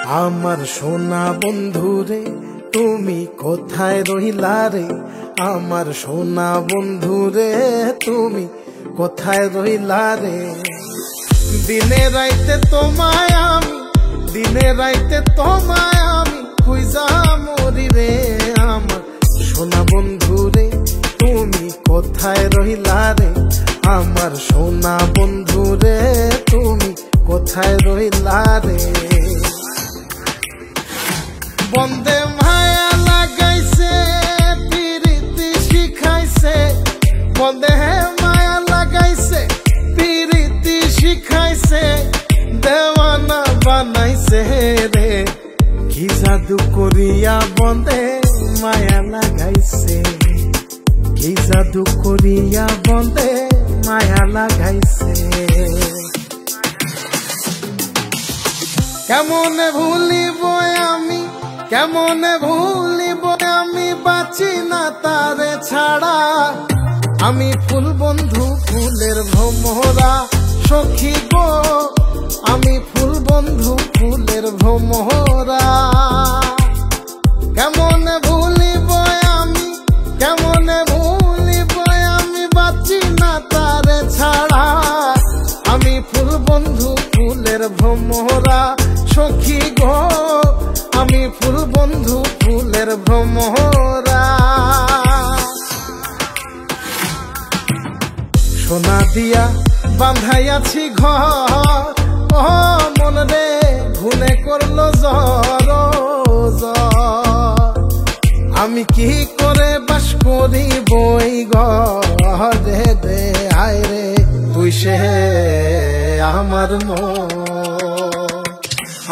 আমার সোনা বন্ধুরে তুমি কোথায় রইলা রে, আমার সোনা বন্ধুরে তুমি কোথায় রইলা রে। দিনে রাইতে তোমায় আমি, দিনে রাইতে তোমায় আমি খুঁজা মরি রে। আমার সোনা বন্ধুরে তুমি কোথায় রইলা রে, আমার সোনা বন্ধুরে তুমি কোথায় রইলা রে। বন্দে মায়া লাগাইছে পিরিতি শিখাইছে, বন্দে মায়া লাগাইছে পিরিতি শিখাইছে, দেওয়ানা বানাইছে রে। কি জাদু করিয়া বন্দে মায়া লাগাইছে, কি জাদু করিয়া বন্দে মায়া লাগাইছে। কেমনে ভুলিব আমি, কেমনে ভুলিব আমি, বাঁচি না তারে ছাড়া। আমি ফুল বন্ধু ফুলের ভ্রমরা সখী গো, আমি ফুল বন্ধু ফুলের ভ্রমরা। কেমনে ভুলিব আমি, কেমনে ভুলিব আমি, বাঁচি না তারে ছাড়া। আমি ফুল বন্ধু ফুলের ভ্রমরা সখী গো, আমি ফুল বন্ধু ফুলের ভ্রমরা। সোনা দিয়া বাঁধাইয়াছি ঘর, ও মন রে ঘুনে করলো জ্বর জ্বর। আমি কি করে বাস করিব এই ঘরে রে, আয় রে তুই সে আমার মন,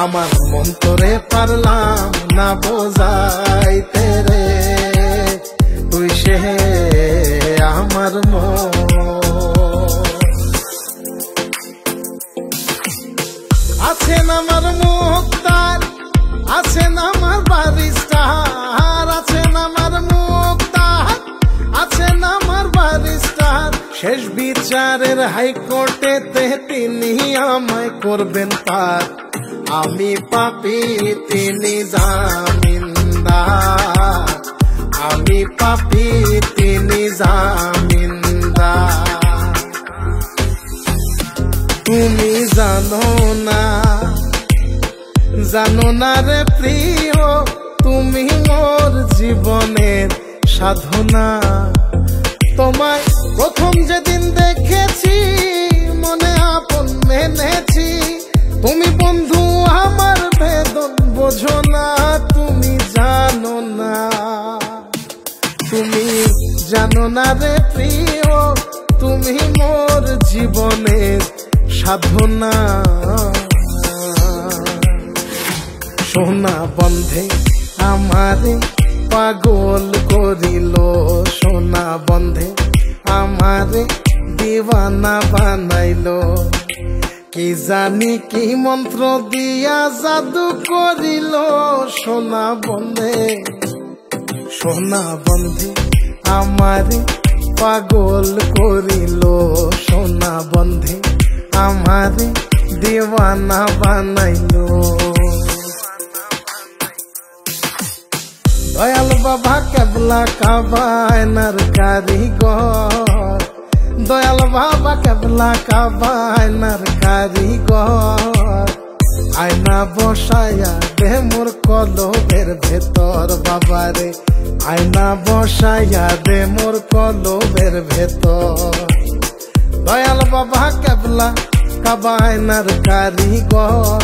আমার মন তোরে পারলাম না বোঝাইতে রে। তুই সে আমার মন। আছেন আমার মুক্তার, আছেন আমার বারিস্টার, আছেন আমার মুক্তার, আছেন আমার বারিস্টার। শেষ বিচারের হাইকোর্টেতে তিনি আমায় করবেন পার। আমি পাপী তিনি জামিনদার, আমি পাপী তিনি জামিনদার। তুমি জানো না, জানো না রে প্রিয়, তুমি মোর জীবনের সাধনা। তোমায় প্রথম যেদিন দেখেছি মনে আপন মেনেছি। তুমি বন্ধু আমার বেদন বোঝো না, তুমি জানো না, তুমি জানো না রে প্রিয়, তুমি মোর জীবনের সাধনা। সোনা বন্ধে আমারে পাগল করিল, সোনা বন্ধে আমারে দিওয়ানা বানাইল। কি জানি কি মন্ত্র দিয়া জাদু করিল, সোনা বন্ধে, সোনা বন্ধে আমারে পাগল করিল, সোনা বন্ধে আমারে দিওয়ানা বানাইল। দয়াল বাবা কেবলা কাবায়নার কারিগর, দয়াল বাবা কেবলা কাবায়নার কারিগর। আয়না বসায়া দে মোর কলবের ভেতর বাবারে, আয়না বসায়া দে মোর কলবের ভেতর। দয়াল বাবা কেবলা কাবায়নার কারিগর,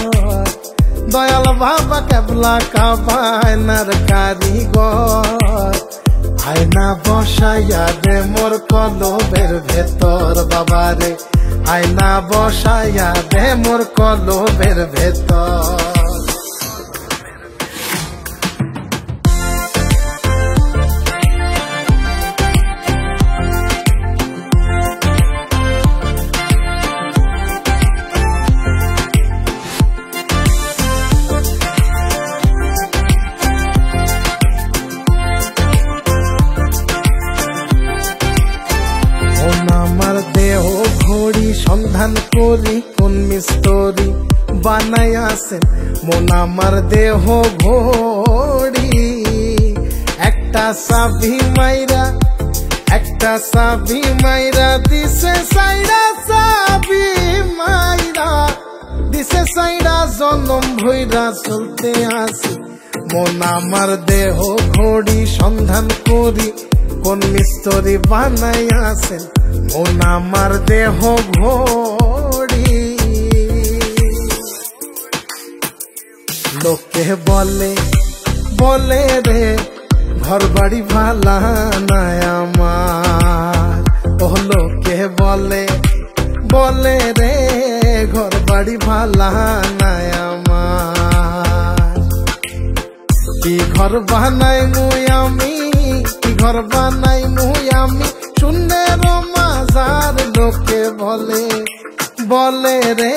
দয়াল বাবা কেবলা কাবায়নার কারিগর। আয়না বসাইয়া দে মোর কলবের ভেতর বাবারে, আয়না বসাইয়া দে মোর কলবের ভেতর। সন্ধান করি কোন মিস্তরি বানাইয়াছেন মন আমার দেহ ঘড়ি একটা চাবি মাইরা দিছে সাইরা চাবি মাইরা দিছে সাইরা জনম ভইরা চলতে আসি মন আমার দেহ ঘড়ি সন্ধান করি কোন মিস্ত্রি বানাইয়াছেন মন আমার দেহ ঘড়ি লোকে বলে রে ঘর বাড়ি ভালা নাই আমার ও লোকে বলে রে ঘর বাড়ি ভালা নাই আমার কি ঘর বানাই মুই আমি শূন্যের মাজার লোকে বলে রে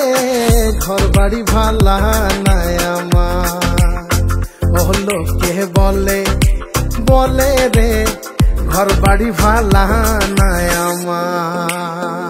ঘর বাড়ি ভালা নাই আমার ও লোকে বলে রে ঘর বাড়ি ভালা নাই আমার।